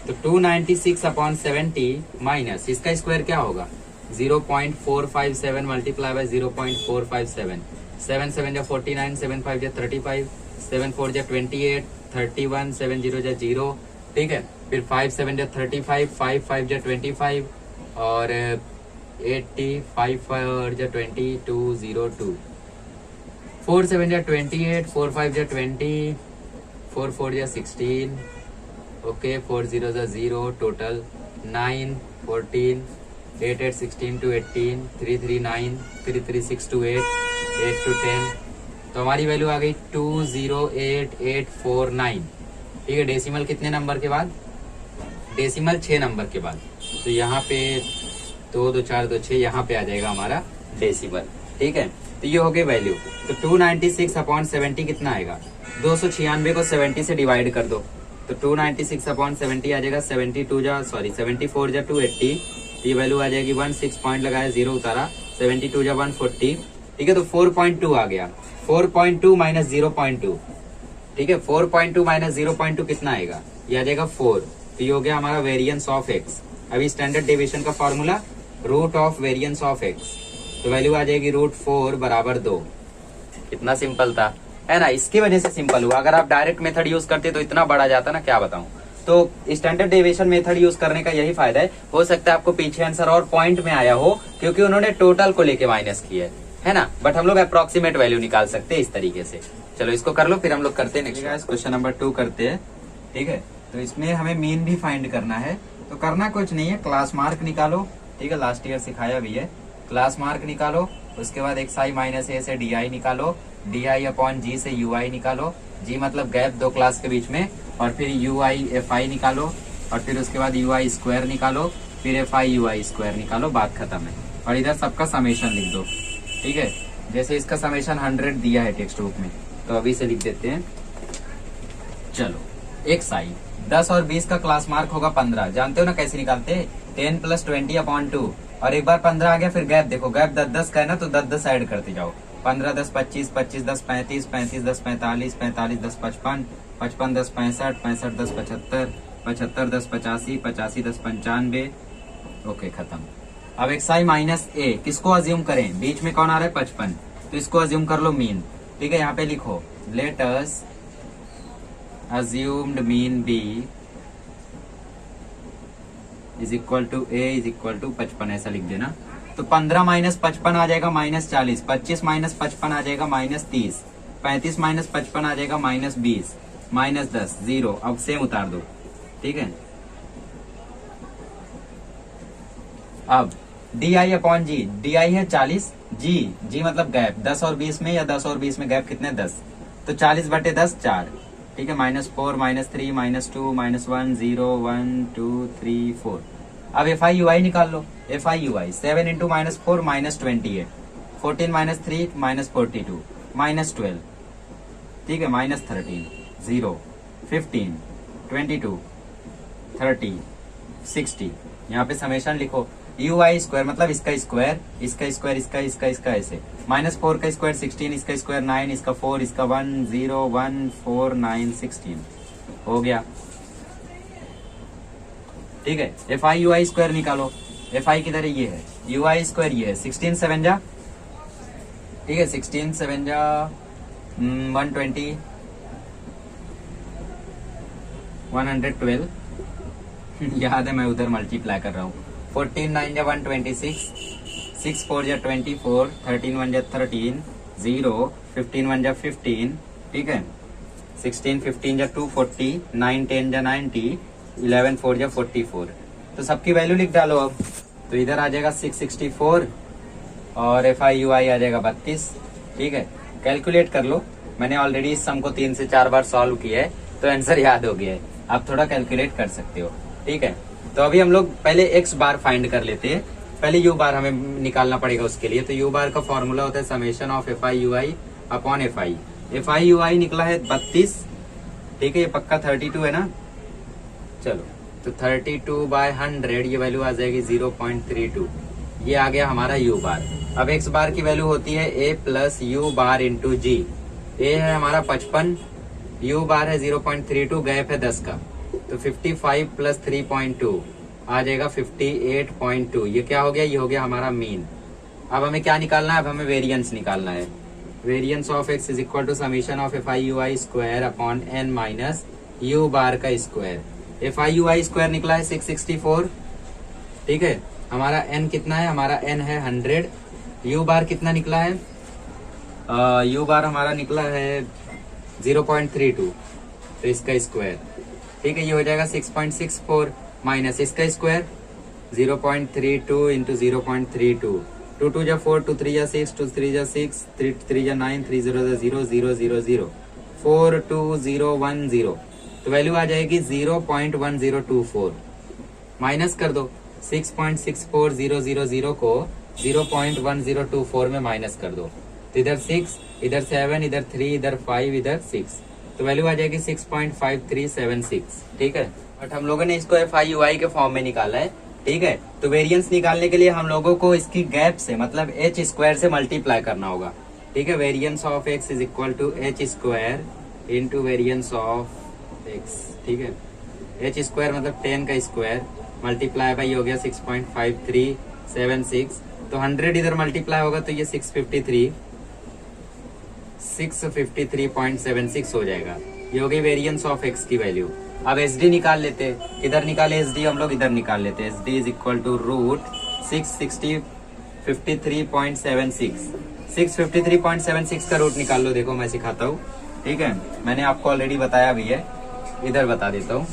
तो 296 अपॉन 70 माइनस इसका स्क्वायर क्या होगा, 0.457 मल्टीप्लाई बाय 0.457, 7 7 जा 49, 7 5 जा 35, 7 4 जा 28, 31, 7 0 जा 0। ठीक है, फिर 5 7 जा 35, 5 5 जा 25 और 80, 5 4 जा 20, 2 0 2, 4 7 जा 28, 4 5 जा 20, 4 4 जा 16। ओके, 4 0 जा 0, टोटल 9 14, 8 8 16 to 18, 3 3 9, 3 3 6 to 8, 8 to 10। तो हमारी वैल्यू आ गई 208849। ठीक है, डेसिमल कितने नंबर के बाद, डेसिमल 6 नंबर के बाद। तो यहाँ पे 2 2 4 2 6 यहाँ पे आ जाएगा हमारा डेसिमल। ठीक है, तो ये हो गई वैल्यू। तो 296 अपॉन 70 कितना आएगा, 296 को 70 से डिवाइड कर दो, तो 296 अपॉन 70 आ जाएगा 74 जा 280। ये वैल्यू आ जाएगी 16 पॉइंट लगाया 0 उतारा, 72 जा 140। ठीक है, तो 4.2 आ गया, 4.2 माइनस 0.2। ठीक है, 4.2 माइनस 0.2 कितना आएगा, ये आ जाएगा 4। तो ये हो गया हमारा वेरिएंस ऑफ एक्स। अभी स्टैंडर्ड डेविएशन का formula root of variance of x, तो वैल्यू आ जाएगी √4 बराबर 2। कितना सिंपल था, है ना। इसकी वजह से सिंपल हुआ, अगर आप डायरेक्ट मेथड यूज करते तो इतना बड़ा जाता ना, क्या बताऊं। तो स्टैंडर्ड डेविएशन मेथड यूज करने का यही फायदा है। हो सकता है आपको पीछे आंसर और पॉइंट में आया हो, क्योंकि उन्होंने टोटल को लेके माइनस किया है ना, बट हम लोग अप्रोक्सीमेट वैल्यू निकाल सकते हैं इस तरीके से। चलो इसको कर लो, फिर हम लोग करते हैं नेक्स्ट क्वेश्चन नंबर 2 करते हैं। ठीक है, तो इसमें हमें मीन भी फाइंड करना है। तो करना कुछ नहीं है, क्लास मार्क निकालो। ठीक है, लास्ट ईयर सिखाया भी है। क्लास मार्क निकालो, उसके बाद xi माइनस ए से di निकालो, di अपॉन g से ui निकालो, g मतलब गैप दो क्लास के बीच में, और फिर ui fi निकालो, और फिर उसके बाद ui स्क्वायर निकालो, फिर fi ui स्क्वायर निकालो, बात खत्म है। और इधर सबका समेशन लिख दो। ठीक है, जैसे इसका समेशन 100 दिया है टेक्स्ट बुक में, तो अभी से लिख देते हैं। चलो xi 10 और 20 का क्लास मार्क होगा 15। जानते हो ना कैसे निकालते हैं? 10 प्लस 20 अपॉन 2, और एक बार 15 आ गया, फिर गैप देखो, गैप 10 का है ना, तो 10 ऐड करते जाओ। 15 10 25, 25 10 35, 35 10 45, 45 10 55, 55 10 65, 65 10 75, 75 10 85, 85 10 95। ओके, खत्म। अब xi माइनस ए किसको अज्यूम करें? बीच में कौन आ रहा है? 55, तो इसको अज्यूम कर लो मीन। ठीक है, यहाँ पे लिखो let us assumed mean b is equal to a is equal to 55, ऐसा लिख देना। तो 15 माइनस 55 आ जाएगा -40, 25 माइनस 55 आ जाएगा -30, 35 माइनस 55 आ जाएगा -20, -10, 0। अब सेम उतार दो। ठीक है, अब d i upon g, d i है 40, जी मतलब गैप 10 और 20 में, या 10 और 20 में गैप कितने? 10, तो 40 बटे 10 4। ठीक है, -4 -3 -2 -1 0 1 2 3 4। अब एफ आई यू आई निकाल लो। F i u i 7 into -4 -28, 14 -3 -42 -12। ठीक है, -13 0 15 22 30 60। यहाँ पे समेशन लिखो। यू आई स्क्वायर मतलब इसका स्क्वायर, इसका स्क्वायर, इसका ऐसे। -4 का स्क्वायर 16, इसका स्क्वायर 9, इसका 4, इसका 1 0 1 4 9 16 हो गया। ठीक है, F i u i square निकालो। एफ आई किधर है? ये है। यू आई स्क्वायर ये है। 16 7 जा, ठीक है, 16 7 जा 120 112 याद है, मैं उधर मल्टीप्लाई कर रहा हूँ। 14 9 जा 126, 6 4 जा 24, 13 1 जा 13 0, 15 1 जा 15। ठीक है, 16 15 जा 240, 9 10 जा 90, 11 4 जा 44। तो सबकी वैल्यू लिख डालो अब। तो इधर आ जाएगा 664, और एफ आई यू आई आ जाएगा 32। ठीक है, कैलकुलेट कर लो। मैंने ऑलरेडी इस सम को 3 से 4 बार सॉल्व किया है, तो आंसर याद हो गया है। आप थोड़ा कैलकुलेट कर सकते हो। ठीक है, तो अभी हम लोग पहले एक्स बार फाइंड कर लेते हैं। पहले यू बार हमें निकालना पड़ेगा उसके लिए। तो यू बार का फॉर्मूला होता है summation of f i u i upon f i. F i u i निकला है 32। ठीक है, ये पक्का 32 है ना। चलो, तो 32 बाय 100 ये वैल्यू आ जाएगी 0.32। ये आ गया हमारा यू बार। अब एक्स बार की वैल्यू होती है ए प्लस यू बार इंटू जी। ए है हमारा 55, यू बार है 0.32, गैप है 10 का, तो 55 प्लस 3.2 आ जाएगा 58.2। ये क्या हो गया? ये हो गया हमारा मीन। अब हमें क्या निकालना है? अब हमें वेरिएंस निकालना है। Variance of x is equal to summation of f i u i square upon n minus u bar का square. F i u i square निकला है 664। ठीक है, हमारा एन कितना है? हमारा एन है 100। यू बार कितना निकला है? यू बार हमारा निकला है 0.32, तो इसका स्क्वायर। ठीक है, ये हो जाएगा 6.64 माइनस इसका स्क्वायर 0.32 इंटू 0.32। 2 2 जा 4, 2 3 जा 6, 2 3 जा 6, 3 3 जा 9, 3 0 जा 0 0 0 0 4 2 0 1 0। तो वैल्यू आ जाएगी 0.1024। माइनस कर दो 6.64000 को 0.1024 में माइनस कर दो। तो इधर 6, इधर 7, इधर 3, इधर 5, इधर 6, तो वैल्यू आ जाएगी 6.5376। ठीक है, बट हम लोगों ने इसको एफ आई यू आई के फॉर्म में निकाला है। ठीक है, तो वेरिएंस निकालने के लिए हम लोगों को इसकी गैप से मतलब एच स्क्वायर से मल्टीप्लाई करना होगा। ठीक है, variance of x is equal to h square into variance of x. ठीक है, एच स्क्वायर मतलब 10 का स्क्वायर मल्टीप्लाई बाई हो गया 6.5376। तो 100 इधर मल्टीप्लाई होगा तो ये 653.76 हो जाएगा। ये हो गई वेरिएंस ऑफ एक्स की वैल्यू। अब एस डी निकाल लेते, इधर निकाले एस डी हम लोग, इधर निकाल लेते। S D is equal to root 653.76 का रूट निकाल लो। देखो मैं सिखाता हूँ, ठीक है, मैंने आपको ऑलरेडी बताया भी है, इधर बता देता हूँ।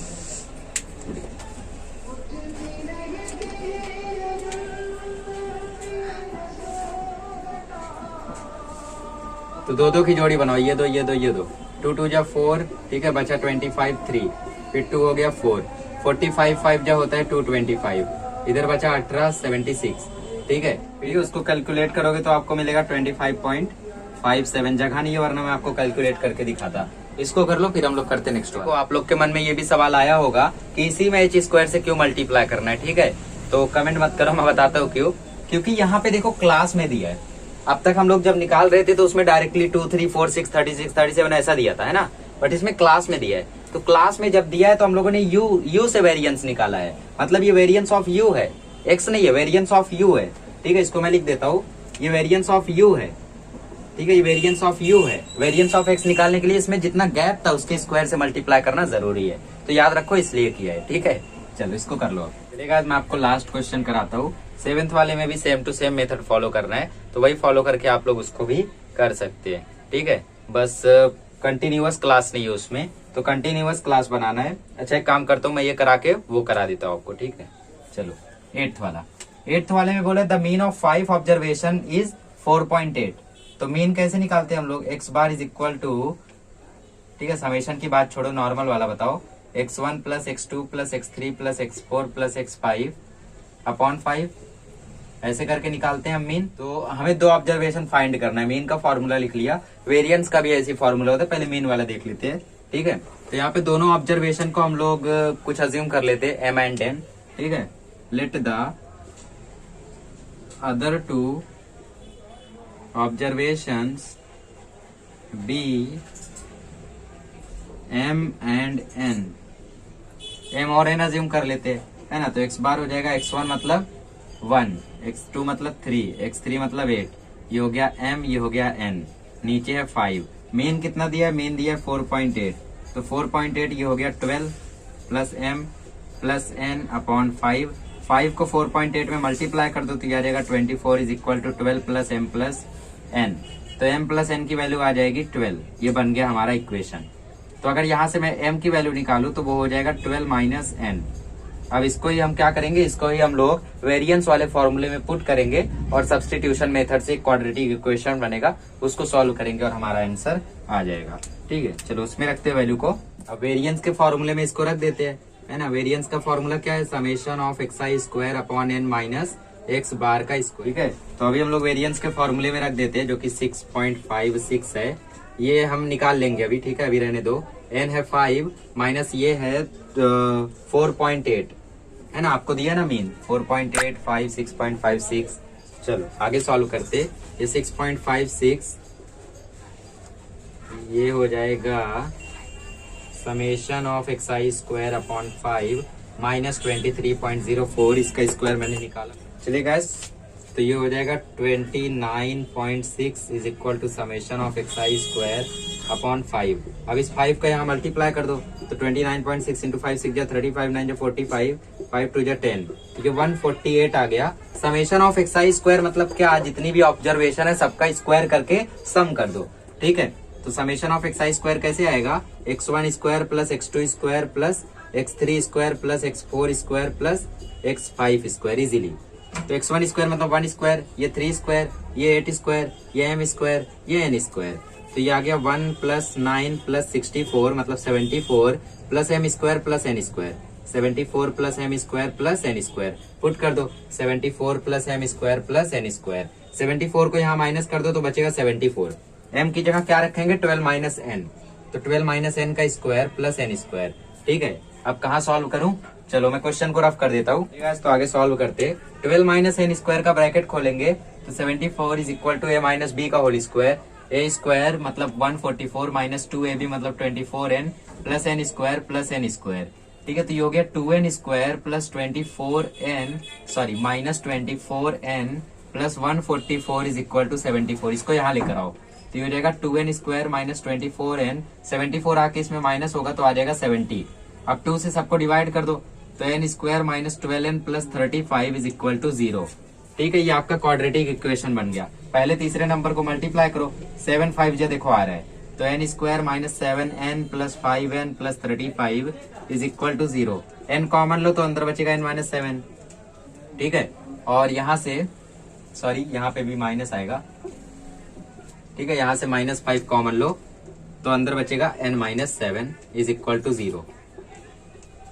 तो दो दो की जोड़ी बनाओ, ये दो ये दो ये दो, 2 2 जा 4, ठीक है, बचा 25 3, फिर 2 हो गया 4, 45 5 जा होता है 225, इधर बचा 18 76, ठीक है। फिर उसको कैलकुलेट करोगे तो आपको मिलेगा 25.57। जगह नहीं है वरना मैं आपको कैलकुलेट करके दिखाता। इसको कर लो, फिर हम लोग करते नेक्स्ट वन। आप लोग के मन में ये भी सवाल आया होगा कि इसी में h स्क्वायर से क्यों मल्टीप्लाई करना है, ठीक है, तो कमेंट मत करो, मैं बताता हूँ क्यों। क्योंकि यहाँ पे देखो क्लास में दिया है, अब तक हम लोग जब निकाल रहे थे तो उसमें डायरेक्टली 2 3 4 6 36 37 ऐसा दिया था, है ना, बट इसमें क्लास में दिया है। तो क्लास में जब दिया है तो हम लोगों ने u से वेरिएंस निकाला है, मतलब ये वेरिएंस ऑफ u है, x नहीं है, वेरिएंस ऑफ u है, ठीक है। इसको मैं लिख देता हूँ, ये वेरिएंस ऑफ u है, ठीक है, ये वेरिएंस ऑफ u है। वेरिएंस ऑफ x निकालने के लिए इसमें जितना गैप था उसके स्क्वायर से मल्टीप्लाई करना जरूरी है, तो याद रखो इसलिए किया है, ठीक है। चलो इसको कर लो। चलिए मैं आपको लास्ट क्वेश्चन कराता हूँ। 7th वाले में भी same to same method follow करना है, तो वही फॉलो करके आप लोग उसको भी कर सकते हैं, ठीक है। बस कंटिन्यूअस क्लास नहीं है उसमें, तो कंटिन्यूअस क्लास बनाना है। अच्छा एक काम करता हूँ, मैं ये करा के वो करा देता हूँ आपको, ठीक है। चलो 8th वाले में बोले the mean of 5 observation is 4.8। तो मीन कैसे निकालते हैं हम लोग, x bar is equal to, ठीक है, समेशन की बात छोड़ो, नॉर्मल वाला बताओ, x1 plus x2 plus x3 plus x4 plus x5 upon 5, ऐसे करके निकालते हैं हम मीन। तो हमें दो ऑब्जर्वेशन फाइंड करना है, मीन का फॉर्मूला लिख लिया, वेरिएंस का भी ऐसी फॉर्मूला होता है, पहले मीन वाला देख लेते हैं, ठीक है। तो यहाँ पे दोनों ऑब्जर्वेशन को हम लोग कुछ अज्यूम कर लेते हैं, m एंड n, ठीक है। Let the other two observations be m and n, m और n अज्यूम कर लेते हैं, है ना। तो x बार हो जाएगा x1 मतलब 1, x2 मतलब 3, x3 मतलब 8, ये हो गया m, ये हो गया n, नीचे है 5। मीन कितना दिया है, मीन दिया है 4.8, तो 4.8 ये हो गया 12 plus m plus n upon 5। 5 को 4.8 में मल्टीप्लाई कर दो तो ये आ जाएगा 24 is equal to 12 plus m plus n। तो m प्लस n की वैल्यू आ जाएगी 12, ये बन गया हमारा इक्वेशन। तो अगर यहाँ से मैं m की वैल्यू निकालूं तो वो हो जाएगा 12 माइनस n। अब इसको ही हम क्या करेंगे, इसको ही हम लोग वेरिएंस वाले फॉर्मूले में पुट करेंगे और सब्स्टिट्यूशन मेथड से क्वाड्रेटिक इक्वेशन बनेगा, उसको सॉल्व करेंगे और हमारा आंसर आ जाएगा, ठीक है। चलो उसमें रखते हैं वैल्यू को। अब वेरिएंस के फॉर्मूले में इसको रख देते हैं, है ना। वेरिएंस का फॉर्मूला क्या है, summation of xi square upon n minus x बार का स्क्वायर, ठीक है। तो अभी हम लोग वेरिएंस के फॉर्मूले में रख देते हैं जो कि 6.56 है, ये हम निकाल लेंगे अभी, ठीक है, अभी रहने दो। n है 5 माइनस ये है 4.8, है ना, आपको दिया ना मीन 4.8 5 6.56। चलो आगे सॉल्व करते। ये 6.56 ये हो जाएगा summation of xi square upon 5 minus 23.04, इसका स्क्वायर मैंने निकाला। चलिए गाइस, तो ये हो जाएगा 29.6 is equal to summation of xi square upon 5। अब इस 5 का यहाँ मल्टीप्लाई कर दो तो 29.6 इंटू 5 6 जा 35 9 जा 45 5 2 जा 10, ठीक है, 148 आ गया। समेशन ऑफ xi स्क्वायर मतलब क्या, जितनी भी ऑब्जर्वेशन है सबका स्क्वायर करके सम कर दो, ठीक है। तो समेशन ऑफ xi स्क्वायर कैसे आएगा, x1 square plus x2 square plus x3 square plus x4 square plus x5 square easily. तो x1 स्क्वायर मतलब 1 स्क्वायर, ये 3 स्क्वायर, ये 8 स्क्वायर, ये m स्क्वायर, ये n स्क्वायर, तो ये आ गया 1 प्लस 9 प्लस 64 मतलब 74 plus m square plus n square, 74 plus m square plus n square, put कर दो 74 plus m square plus n square. 74 को यहाँ माइनस कर दो तो बचेगा 74, m की जगह क्या रखेंगे 12 माइनस n, तो 12 माइनस n का स्क्वायर प्लस n स्क्वायर, ठीक है। अब कहाँ सॉल्व करूं, चलो मैं क्वेश्चन को रफ कर देता हूँ, तो आगे सॉल्व करते। 12 माइनस n स्क्वायर का ब्रैकेट खोलेंगे तो 74 is equal to a minus b का होल स्क्वायर, a स्क्वायर मतलब 144 माइनस 2ab मतलब 24n plus n square plus n square, ठीक है। तो ये हो गया 2n square plus 24n sorry minus 24n plus 144 is equal to 74, इसको यहाँ लेकर आओ तो ये हो जाएगा 2n स्क्वायर माइनस 24n, 74 आके इसमें माइनस होगा तो आ जाएगा 70, अब 2 से सबको डिवाइड कर दो, तो n square minus 12n plus 35 is equal to 0। ठीक है, ये आपका क्वाड्रेटिक इक्वेशन बन गया। पहले तीसरे नंबर को मल्टीप्लाई करो, 7 5 जो देखो आ रहा है, तो n square minus 7n plus 5n plus 35 is equal to 0। n common लो तो अंदर बचेगा n माइनस 7। ठीक है, और यहाँ से सॉरी यहाँ पे भी माइनस आएगा। ठीक है, यहाँ से माइनस 5 कॉमन लो तो अंदर बचेगा n minus 7 is equal to 0।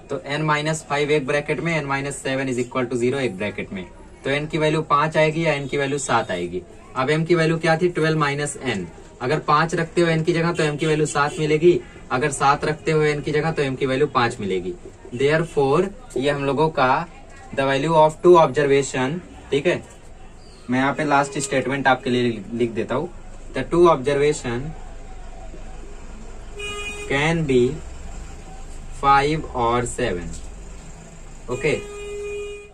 तो n माइनस 5 एक ब्रैकेट में, n minus 7 is equal to 0 एक ब्रैकेट में। तो n की वैल्यू 5 आएगी या n की वैल्यू 7 आएगी। अब m की वैल्यू क्या थी, 12 माइनस n। अगर 5 रखते हो n की जगह तो m की वैल्यू 7 मिलेगी, अगर 7 रखते हो n की जगह तो m की वैल्यू 5 मिलेगी। देयरफॉर ये हम लोगों का द वैल्यू ऑफ 2 ऑब्जर्वेशन। ठीक है, मैं यहाँ पे लास्ट स्टेटमेंट आपके लिए लिख देता हूँ। द 2 ऑब्जर्वेशन कैन बी 5 और 7। ओके,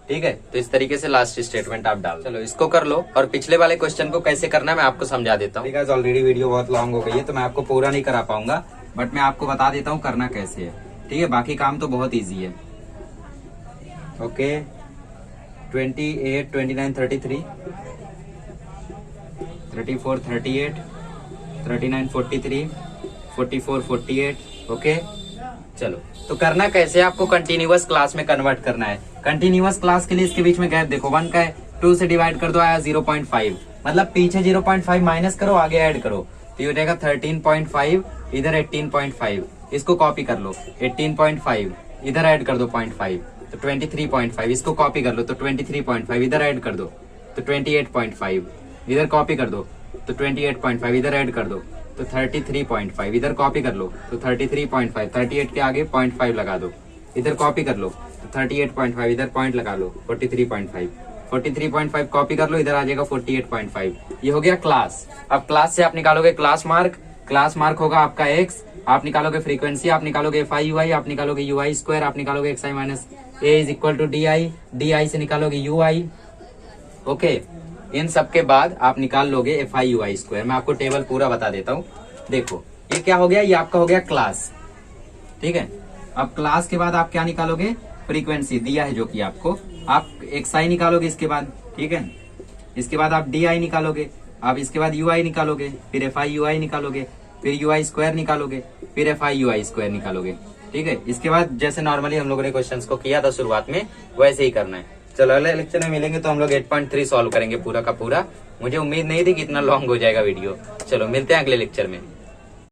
ठीक है, तो इस तरीके से लास्ट स्टेटमेंट आप डाल। चलो इसको कर लो, और पिछले वाले क्वेश्चन को कैसे करना है मैं आपको समझा देता हूँ। ठीक है, ऑलरेडी वीडियो बहुत लॉन्ग हो गई है तो मैं आपको पूरा नहीं करा पाऊंगा, बट मैं आपको बता देता हूँ करना कैसे है। ठीक है, बाकी काम तो बहुत ईजी है। ओके, 28 29 33 34 38 39 43 44 48। ओके, चलो तो करना कैसे, आपको कंटिन्यूअस क्लास में कन्वर्ट करना है। कंटिन्यूअस क्लास के लिए इसके बीच में गैप देखो, 1 का है, 2 से डिवाइड कर दो, आया 0.5। मतलब पीछे 0.5 माइनस करो, आगे ऐड करो, तो ये हो जाएगा 13.5, इधर 18.5। इसको कॉपी कर लो, 18.5 इधर ऐड कर दो 0.5 तो 23.5। इसको कॉपी कर लो तो 23.5 इधर ऐड कर दो तो 28.5। इधर कॉपी कर दो तो 28.5 इधर ऐड कर दो तो 33.5। इधर कॉपी कर लो तो 33.5, 38 के आगे 0.5 लगा दो, इधर कॉपी कर लो तो 38.5, इधर पॉइंट लगा लो 43.5। 43.5 कॉपी कर लो, इधर आ जाएगा 48.5। ये हो गया क्लास। अब क्लास से आप निकालोगे क्लास मार्क। क्लास मार्क होगा आपका x, आप निकालोगे फ्रीक्वेंसी, आप निकालोगे फाई ui, आप निकालोगे यूआई स्क्वायर, आप निकालोगे xi minus a is equal to d से निकालोगे यूआई। ओके, इन सब के बाद आप निकाल लोगे F i u i square. मैं आपको टेबल पूरा बता देता हूँ। देखो ये क्या हो गया, ये आपका हो गया क्लास। ठीक है, अब क्लास के बाद आप क्या निकालोगे, फ्रीक्वेंसी दिया है जो कि आपको, आप xi निकालोगे इसके बाद। ठीक है, इसके बाद आप डी आई निकालोगे, आप इसके बाद यू आई निकालोगे, फिर एफ आई यू आई निकालोगे, फिर यू आई स्क्वायर निकालोगे, फिर F i u i square निकालोगे। ठीक है, इसके बाद जैसे नॉर्मली हम लोगों ने क्वेश्चंस को किया था शुरुआत में, वैसे ही करना है। चलो अगले लेक्चर में मिलेंगे तो हम लोग 8.3 सॉल्व करेंगे पूरा का पूरा। मुझे उम्मीद नहीं थी कि इतना लॉन्ग हो जाएगा वीडियो। चलो मिलते हैं अगले लेक्चर में।